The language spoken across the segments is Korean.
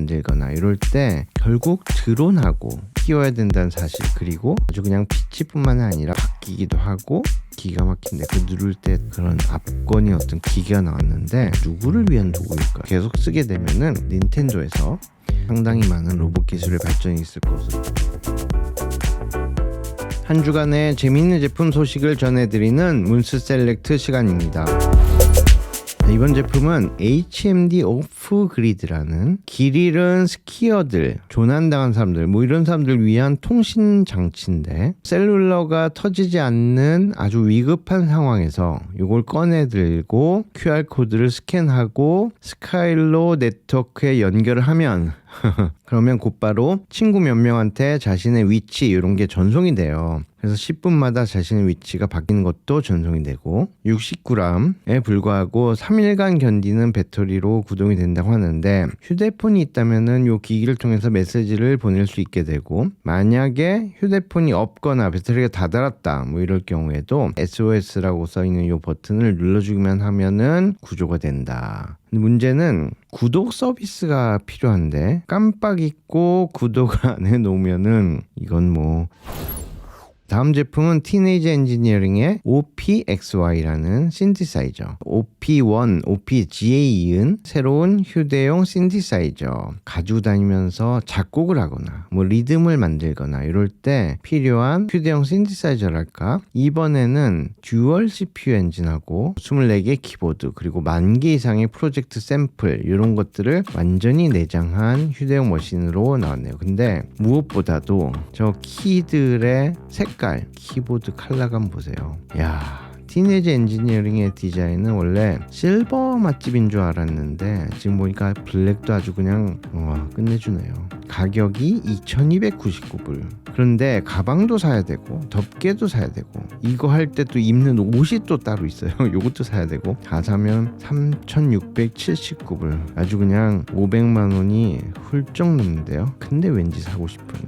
만들거나 이럴 때 결국 드론하고 끼워야 된다는 사실, 그리고 아주 그냥 PC뿐만 아니라 바뀌기도 하고 기가 막힌데 그 누를 때 그런 압권이 어떤 기계가 나왔는데 누구를 위한 도구일까? 계속 쓰게 되면은 닌텐도에서 상당히 많은 로봇 기술의 발전이 있을 것으로. 한 주간의 재미있는 제품 소식을 전해드리는 문스 셀렉트 시간입니다. 이번 제품은 HMD 오프 그리드라는 길 잃은 스키어들, 조난당한 사람들, 뭐 이런 사람들 위한 통신 장치인데, 셀룰러가 터지지 않는 아주 위급한 상황에서 이걸 꺼내 들고 QR코드를 스캔하고 스카일로 네트워크에 연결을 하면 그러면 곧바로 친구 몇 명한테 자신의 위치 이런 게 전송이 돼요. 그래서 10분마다 자신의 위치가 바뀌는 것도 전송이 되고 60g에 불과하고 3일간 견디는 배터리로 구동이 된다고 하는데, 휴대폰이 있다면은 이 기기를 통해서 메시지를 보낼 수 있게 되고, 만약에 휴대폰이 없거나 배터리가 다 닳았다 뭐 이럴 경우에도 SOS라고 써있는 이 버튼을 눌러주기만 하면은 구조가 된다. 문제는 구독 서비스가 필요한데 깜빡 잊고 구독을 안 해놓으면은 이건 뭐. 다음 제품은 티네이지 엔지니어링의 OPXY라는 신디사이저, OP1, OPG에 이은 새로운 휴대용 신디사이저. 가지고 다니면서 작곡을 하거나 뭐 리듬을 만들거나 이럴 때 필요한 휴대용 신디사이저랄까. 이번에는 듀얼 CPU 엔진하고 24개 키보드 그리고 10,000개 이상의 프로젝트 샘플 이런 것들을 완전히 내장한 휴대용 머신으로 나왔네요. 근데 무엇보다도 저 키들의 색깔, 키보드 컬러감 보세요. 야, 티네이지 엔지니어링의 디자인은 원래 실버 맛집인 줄 알았는데 지금 보니까 블랙도 아주 그냥 끝내주네요. 가격이 2,299불. 그런데 가방도 사야 되고 덮개도 사야 되고 이거 할 때 또 입는 옷이 또 따로 있어요. 요것도 사야 되고 다 사면 3,679불. 아주 그냥 500만 원이 훌쩍 넘는데요. 근데 왠지 사고 싶은.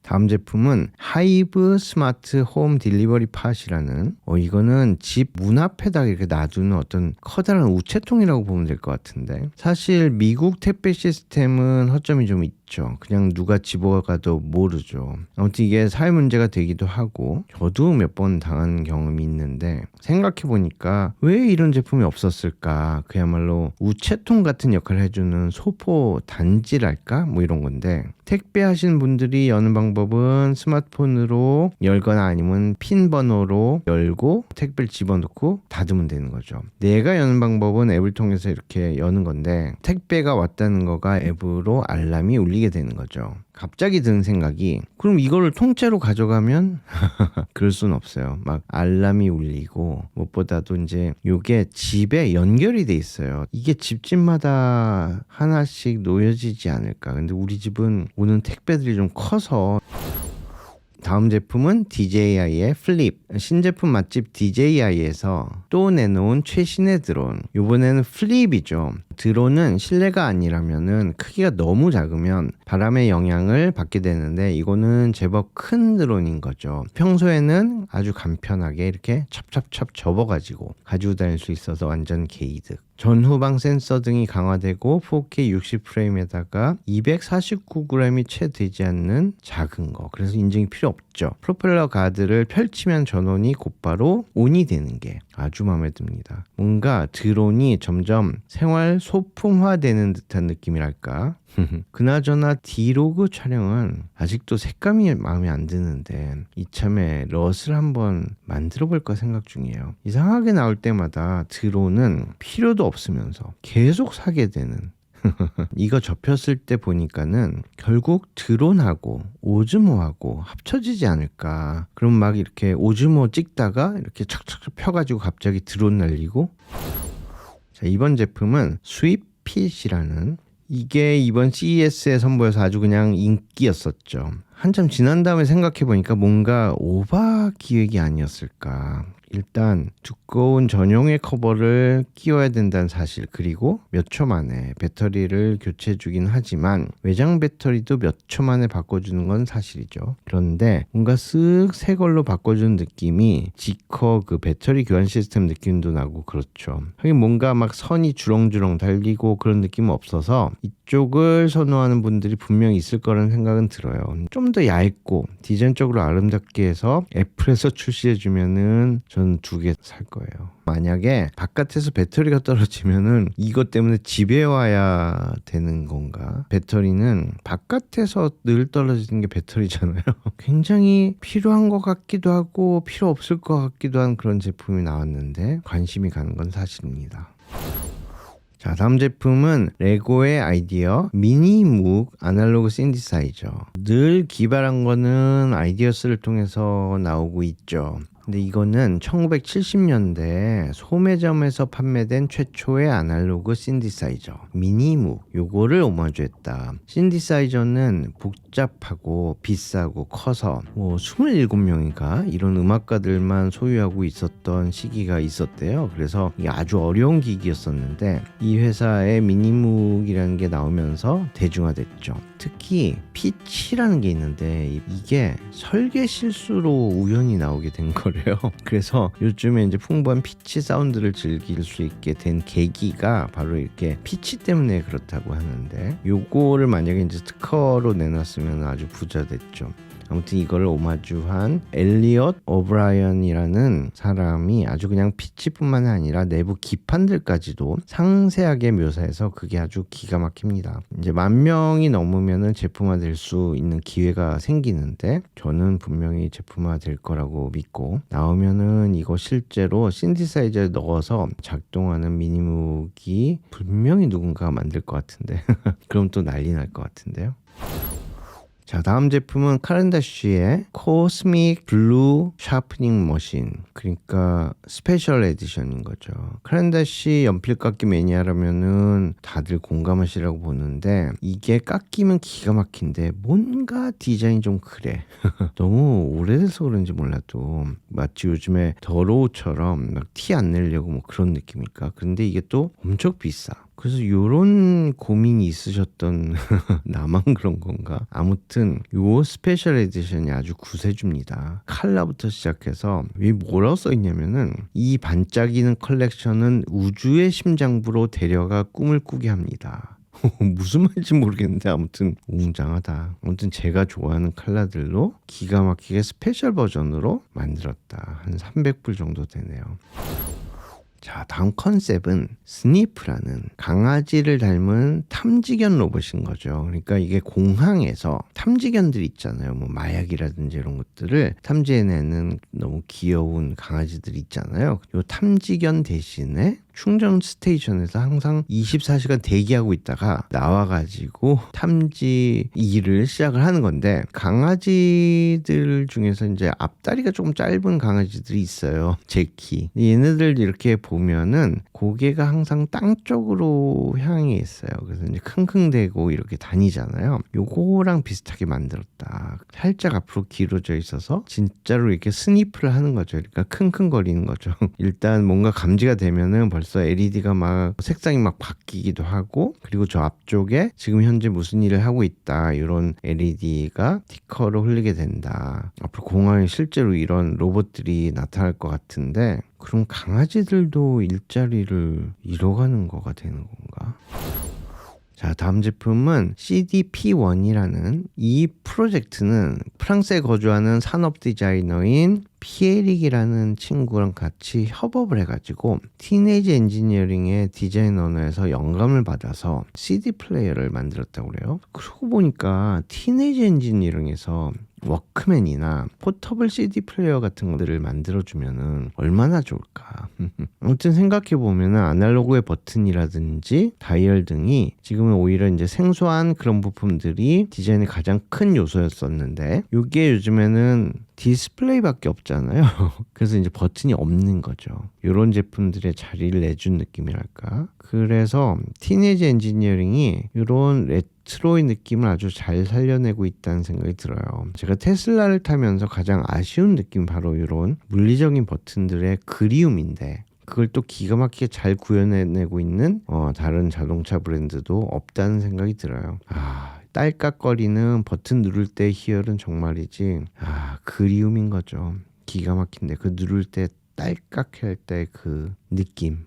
다음 제품은 하이브 스마트 홈 딜리버리 팟이라는, 이거는 집 문 앞에다 이렇게 놔두는 어떤 커다란 우체통이라고 보면 될 것 같은데, 사실 미국 택배 시스템은 허점이 좀 있죠. 그냥 누가 집어가도 모르죠. 아무튼 이게 사회 문제가 되기도 하고 저도 몇 번 당한 경험이 있는데, 생각해보니까 왜 이런 제품이 없었을까. 그야말로 우체통 같은 역할을 해주는 소포 단지랄까 뭐 이런 건데, 택배 하시는 분들이 여는 방법은 스마트폰으로 열거나 아니면 핀 번호로 열고 택배를 집어넣고 닫으면 되는 거죠. 내가 여는 방법은 앱을 통해서 이렇게 여는 건데, 택배가 왔다는 거가 앱으로 알람이 울리게 되는 거죠. 갑자기 드는 생각이, 그럼 이거를 통째로 가져가면 그럴 순 없어요. 막 알람이 울리고, 무엇보다도 이제 요게 집에 연결이 돼 있어요. 이게 집집마다 하나씩 놓여지지 않을까. 근데 우리 집은 오는 택배들이 좀 커서. 다음 제품은 DJI의 플립. 신제품 맛집 DJI에서 또 내놓은 최신의 드론. 이번에는 플립이죠. 드론은 실내가 아니라면은 크기가 너무 작으면 바람의 영향을 받게 되는데, 이거는 제법 큰 드론인 거죠. 평소에는 아주 간편하게 이렇게 찹찹찹 접어가지고 가지고 다닐 수 있어서 완전 개이득. 전후방 센서 등이 강화되고 4K 60프레임에다가 249g이 채 되지 않는 작은 거. 그래서 인증이 필요 없죠. 프로펠러 가드를 펼치면 전원이 곧바로 온이 되는 게 아주 마음에 듭니다. 뭔가 드론이 점점 생활 소품화되는 듯한 느낌이랄까. 그나저나 디로그 촬영은 아직도 색감이 마음에 안 드는데 이참에 럿을 한번 만들어 볼까 생각 중이에요. 이상하게 나올 때마다 드론은 필요도 없으면서 계속 사게 되는. 이거 접혔을 때 보니까는 결국 드론하고 오즈모하고 합쳐지지 않을까. 그럼 막 이렇게 오즈모 찍다가 이렇게 착착 펴가지고 갑자기 드론 날리고. 자, 이번 제품은 스윕핏이라는, 이게 이번 CES에 선보여서 아주 그냥 인기였었죠. 한참 지난 다음에 생각해보니까 뭔가 오바 기획이 아니었을까. 일단 두꺼운 전용의 커버를 끼워야 된다는 사실, 그리고 몇 초 만에 배터리를 교체해 주긴 하지만 외장 배터리도 몇 초 만에 바꿔주는 건 사실이죠. 그런데 뭔가 쓱 새 걸로 바꿔주는 느낌이 지커 그 배터리 교환 시스템 느낌도 나고 그렇죠. 하긴 뭔가 막 선이 주렁주렁 달리고 그런 느낌은 없어서 이쪽을 선호하는 분들이 분명히 있을 거라는 생각은 들어요. 좀 더 얇고 디자인적으로 아름답게 해서 애플에서 출시해주면은 저는 2개 살 거예요. 만약에 바깥에서 배터리가 떨어지면은 이것 때문에 집에 와야 되는 건가? 배터리는 바깥에서 늘 떨어지는 게 배터리잖아요. 굉장히 필요한 것 같기도 하고 필요 없을 것 같기도 한 그런 제품이 나왔는데 관심이 가는 건 사실입니다. 자, 다음 제품은 레고의 아이디어 미니묵 아날로그 신디사이저. 늘 기발한 거는 아이디어스를 통해서 나오고 있죠. 근데 이거는 1970년대 소매점에서 판매된 최초의 아날로그 신디사이저 미니묵, 요거를 오마주했다. 신디사이저는 복잡하고 비싸고 커서 27명인가 이런 음악가들만 소유하고 있었던 시기가 있었대요. 그래서 이게 아주 어려운 기기였었는데 이 회사의 미니묵이라는 게 나오면서 대중화됐죠. 특히 피치라는 게 있는데 이게 설계 실수로 우연히 나오게 된 거래요. 그래서 요즘에 이제 풍부한 피치 사운드를 즐길 수 있게 된 계기가 바로 이렇게 피치 때문에 그렇다고 하는데, 요거를 만약에 이제 특허로 내놨으면 아주 부자 됐죠. 아무튼 이거를 오마주한 엘리엇 오브라이언이라는 사람이 아주 그냥 피치뿐만 아니라 내부 기판들까지도 상세하게 묘사해서 그게 아주 기가 막힙니다. 이제 10,000명이 넘으면은 제품화될 수 있는 기회가 생기는데 저는 분명히 제품화될 거라고 믿고, 나오면은 이거 실제로 신디사이저에 넣어서 작동하는 미니묵이 분명히 누군가가 만들 것 같은데 그럼 또 난리 날 것 같은데요. 자, 다음 제품은 카렌다쉬의 코스믹 블루 샤프닝 머신, 그러니까 스페셜 에디션인 거죠. 카렌다쉬 연필깎이 매니아라면은 다들 공감하시라고 보는데 이게 깎이면 기가 막힌데 뭔가 디자인이 좀 그래. 너무 오래돼서 그런지 몰라도 마치 요즘에 더로우처럼 막 티 안 내려고 뭐 그런 느낌일까. 근데 이게 또 엄청 비싸. 그래서 요런 고민이 있으셨던 나만 그런 건가? 아무튼 요 스페셜 에디션이 아주 구세주입니다. 컬러부터 시작해서 위 뭐라고 써있냐면은 이 반짝이는 컬렉션은 우주의 심장부로 데려가 꿈을 꾸게 합니다. 무슨 말인지 모르겠는데 아무튼 웅장하다. 아무튼 제가 좋아하는 컬러들로 기가 막히게 스페셜 버전으로 만들었다. 한 300불 정도 되네요. 자, 다음 컨셉은 스니프라는 강아지를 닮은 탐지견 로봇인 거죠. 그러니까 이게 공항에서 탐지견들 있잖아요. 뭐 마약이라든지 이런 것들을 탐지해내는 너무 귀여운 강아지들 있잖아요. 요 탐지견 대신에 충전 스테이션에서 항상 24시간 대기하고 있다가 나와가지고 탐지 일을 시작을 하는 건데, 강아지들 중에서 이제 앞다리가 조금 짧은 강아지들이 있어요. 제키. 얘네들 이렇게 보면은 고개가 항상 땅 쪽으로 향해 있어요. 그래서 이제 킁킁대고 이렇게 다니잖아요. 요거랑 비슷하게 만들었다. 살짝 앞으로 길어져 있어서 진짜로 이렇게 스니프를 하는 거죠. 그러니까 킁킁거리는 거죠. 일단 뭔가 감지가 되면은 벌써 LED가 막 색상이 막 바뀌기도 하고, 그리고 저 앞쪽에 지금 현재 무슨 일을 하고 있다 이런 LED가 티커로 흘리게 된다. 앞으로 공항에 실제로 이런 로봇들이 나타날 것 같은데, 그럼 강아지들도 일자리를 잃어가는 거가 되는 건가? 자, 다음 제품은 CDP1이라는 이 프로젝트는 프랑스에 거주하는 산업 디자이너인 피에릭이라는 친구랑 같이 협업을 해가지고 티네이지 엔지니어링의 디자인 언어에서 영감을 받아서 CD 플레이어를 만들었다고 그래요. 그러고 보니까 티네이지 엔지니어링에서 워크맨이나 포터블 CD 플레이어 같은 것들을 만들어주면은 얼마나 좋을까. 아무튼 생각해보면은 아날로그의 버튼이라든지 다이얼 등이 지금은 오히려 이제 생소한 그런 부품들이 디자인의 가장 큰 요소였었는데, 이게 요즘에는 디스플레이밖에 없잖아요. 그래서 이제 버튼이 없는 거죠. 이런 제품들의 자리를 내준 느낌이랄까. 그래서 티네이지 엔지니어링이 이런 레트로의 느낌을 아주 잘 살려내고 있다는 생각이 들어요. 제가 테슬라를 타면서 가장 아쉬운 느낌 바로 이런 물리적인 버튼들의 그리움인데 그걸 또 기가 막히게 잘 구현해내고 있는 다른 자동차 브랜드도 없다는 생각이 들어요. 딸깍거리는 버튼 누를 때 희열은 정말이지 그리움인 거죠. 기가 막힌데 그 누를 때 딸깍할 때 그 느낌.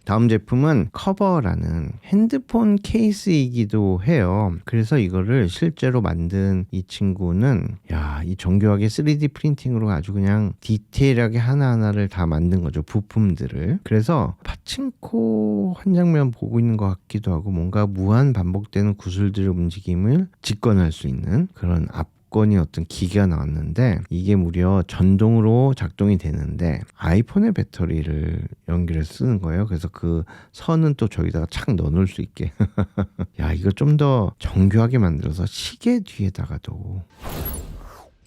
다음 제품은 커버라는 핸드폰 케이스이기도 해요. 그래서 이거를 실제로 만든 이 친구는 이 정교하게 3D 프린팅으로 아주 그냥 디테일하게 하나하나를 다 만든 거죠. 부품들을. 그래서 파친코 한 장면 보고 있는 것 같기도 하고 뭔가 무한 반복되는 구슬들의 움직임을 직관할 수 있는 그런 건이 어떤 기계가 나왔는데 이게 무려 전동으로 작동이 되는데 아이폰의 배터리를 연결해서 쓰는 거예요. 그래서 그 선은 또 저기다가 착 넣어놓을 수 있게 이거 좀 더 정교하게 만들어서 시계 뒤에다가도.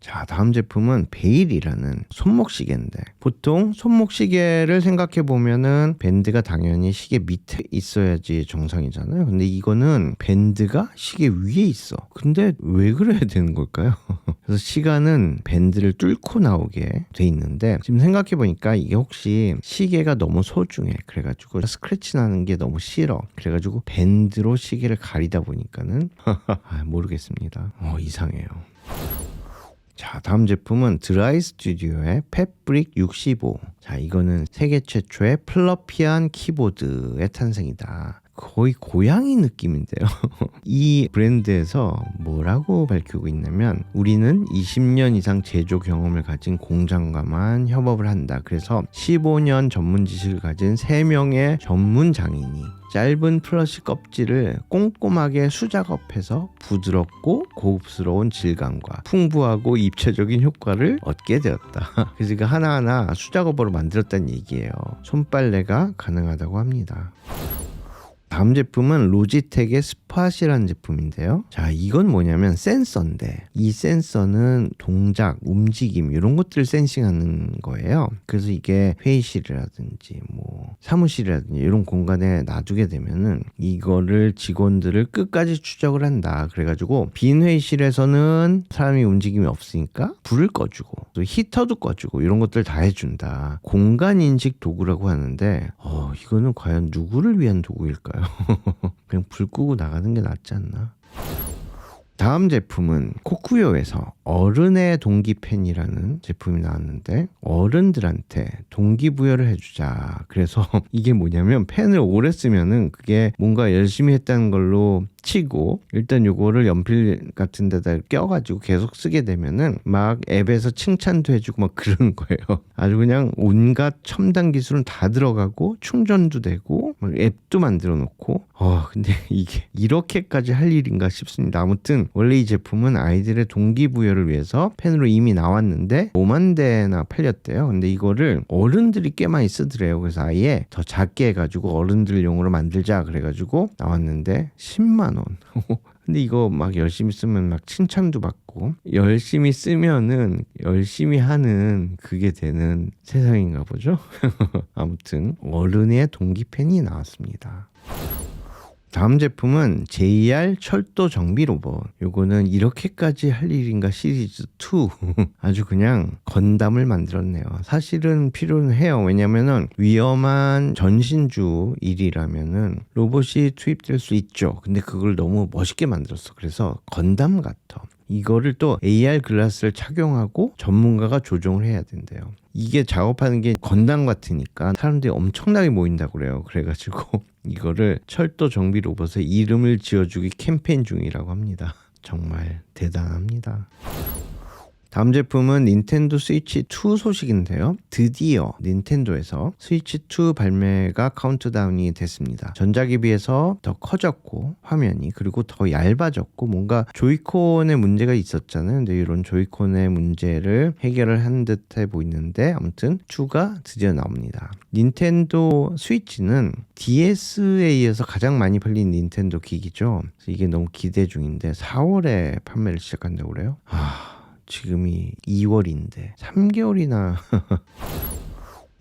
자, 다음 제품은 베일이라는 손목시계인데 보통 손목시계를 생각해 보면은 밴드가 당연히 시계 밑에 있어야지 정상이잖아요. 근데 이거는 밴드가 시계 위에 있어. 근데 왜 그래야 되는 걸까요? 그래서 시간은 밴드를 뚫고 나오게 돼 있는데 지금 생각해 보니까 이게 혹시 시계가 너무 소중해. 그래가지고 스크래치 나는 게 너무 싫어. 그래가지고 밴드로 시계를 가리다 보니까는 모르겠습니다. 이상해요. 자, 다음 제품은 드라이 스튜디오의 팻브릭 65. 자, 이거는 세계 최초의 플러피한 키보드의 탄생이다. 거의 고양이 느낌인데요. 이 브랜드에서 뭐라고 밝히고 있냐면 우리는 20년 이상 제조 경험을 가진 공장과만 협업을 한다. 그래서 15년 전문 지식을 가진 3명의 전문 장인이 짧은 플러시 껍질을 꼼꼼하게 수작업해서 부드럽고 고급스러운 질감과 풍부하고 입체적인 효과를 얻게 되었다. 그래서 이거 하나하나 수작업으로 만들었다는 얘기예요. 손빨래가 가능하다고 합니다. 다음 제품은 로지텍의 스팟이라는 제품인데요. 자, 이건 뭐냐면 센서인데 이 센서는 동작, 움직임 이런 것들을 센싱하는 거예요. 그래서 이게 회의실이라든지 뭐 사무실이라든지 이런 공간에 놔두게 되면은 이거를 직원들을 끝까지 추적을 한다. 그래가지고 빈 회의실에서는 사람이 움직임이 없으니까 불을 꺼주고 또 히터도 꺼주고 이런 것들 다 해준다. 공간 인식 도구라고 하는데 이거는 과연 누구를 위한 도구일까요? 그냥 불 끄고 나가는 게 낫지 않나? 다음 제품은 코쿠요에서 어른의 동기펜이라는 제품이 나왔는데 어른들한테 동기부여를 해주자. 그래서 이게 뭐냐면 펜을 오래 쓰면은 그게 뭔가 열심히 했다는 걸로 치고 일단 요거를 연필 같은 데다 껴가지고 계속 쓰게 되면은 막 앱에서 칭찬도 해주고 막 그러는 거예요. 아주 그냥 온갖 첨단 기술은 다 들어가고 충전도 되고 막 앱도 만들어 놓고 근데 이게 이렇게까지 할 일인가 싶습니다. 아무튼 원래 이 제품은 아이들의 동기부여를 위해서 펜으로 이미 나왔는데 5만 대나 팔렸대요. 근데 이거를 어른들이 꽤 많이 쓰더래요. 그래서 아예 더 작게 해가지고 어른들용으로 만들자 그래가지고 나왔는데 10만 원. 근데 이거 막 열심히 쓰면 막 칭찬도 받고 열심히 쓰면은 열심히 하는 그게 되는 세상인가 보죠. 아무튼 어른의 동기펜이 나왔습니다. 다음 제품은 JR 철도 정비 로봇. 요거는 이렇게까지 할 일인가 시리즈 2. 아주 그냥 건담을 만들었네요. 사실은 필요는 해요. 왜냐면은 위험한 전신주 일이라면은 로봇이 투입될 수 있죠. 근데 그걸 너무 멋있게 만들었어. 그래서 건담 같아. 이거를 또 AR 글라스를 착용하고 전문가가 조종을 해야 된대요. 이게 작업하는 게 건담 같으니까 사람들이 엄청나게 모인다고 그래요. 그래가지고 이거를 철도 정비 로봇의 이름을 지어주기 캠페인 중이라고 합니다. 정말 대단합니다. 다음 제품은 닌텐도 스위치 2 소식인데요. 드디어 닌텐도에서 스위치 2 발매가 카운트다운이 됐습니다. 전작에 비해서 더 커졌고 화면이 그리고 더 얇아졌고 뭔가 조이콘에 문제가 있었잖아요. 근데 이런 조이콘의 문제를 해결을 한 듯해 보이는데 아무튼 2가 드디어 나옵니다. 닌텐도 스위치는 DS에 이어서 가장 많이 팔린 닌텐도 기기죠. 그래서 이게 너무 기대 중인데 4월에 판매를 시작한다고 그래요. 지금이 2월인데 3개월이나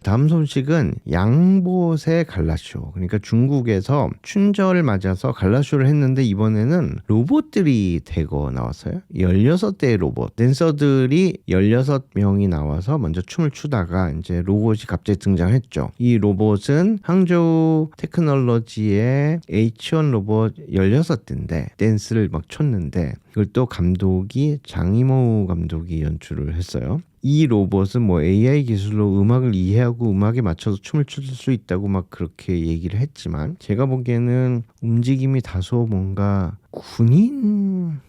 다음 소식은 양봇의 갈라쇼. 그러니까 중국에서 춘절을 맞아서 갈라쇼를 했는데 이번에는 로봇들이 대거 나왔어요. 16대의 로봇. 댄서들이 16명이 나와서 먼저 춤을 추다가 이제 로봇이 갑자기 등장했죠. 이 로봇은 항저우 테크놀로지의 H1 로봇 16대인데 댄스를 막 췄는데 이걸 또 감독이 장이모 감독이 연출을 했어요. 이 로봇은 뭐 AI 기술로 음악을 이해하고 음악에 맞춰서 춤을 출 수 있다고 막 그렇게 얘기를 했지만 제가 보기에는 움직임이 다소 뭔가 군인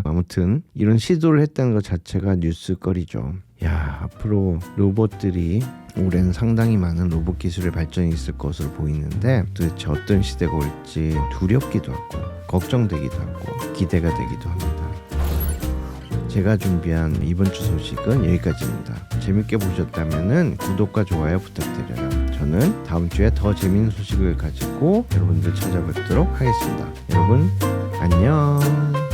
아무튼 이런 시도를 했다는 것 자체가 뉴스거리죠. 야, 앞으로 로봇들이 올해는 상당히 많은 로봇 기술의 발전이 있을 것으로 보이는데 도대체 어떤 시대가 올지 두렵기도 하고 걱정되기도 하고 기대가 되기도 합니다. 제가 준비한 이번 주 소식은 여기까지입니다. 재밌게 보셨다면 구독과 좋아요 부탁드려요. 저는 다음 주에 더 재밌는 소식을 가지고 여러분들 찾아뵙도록 하겠습니다. 여러분 안녕.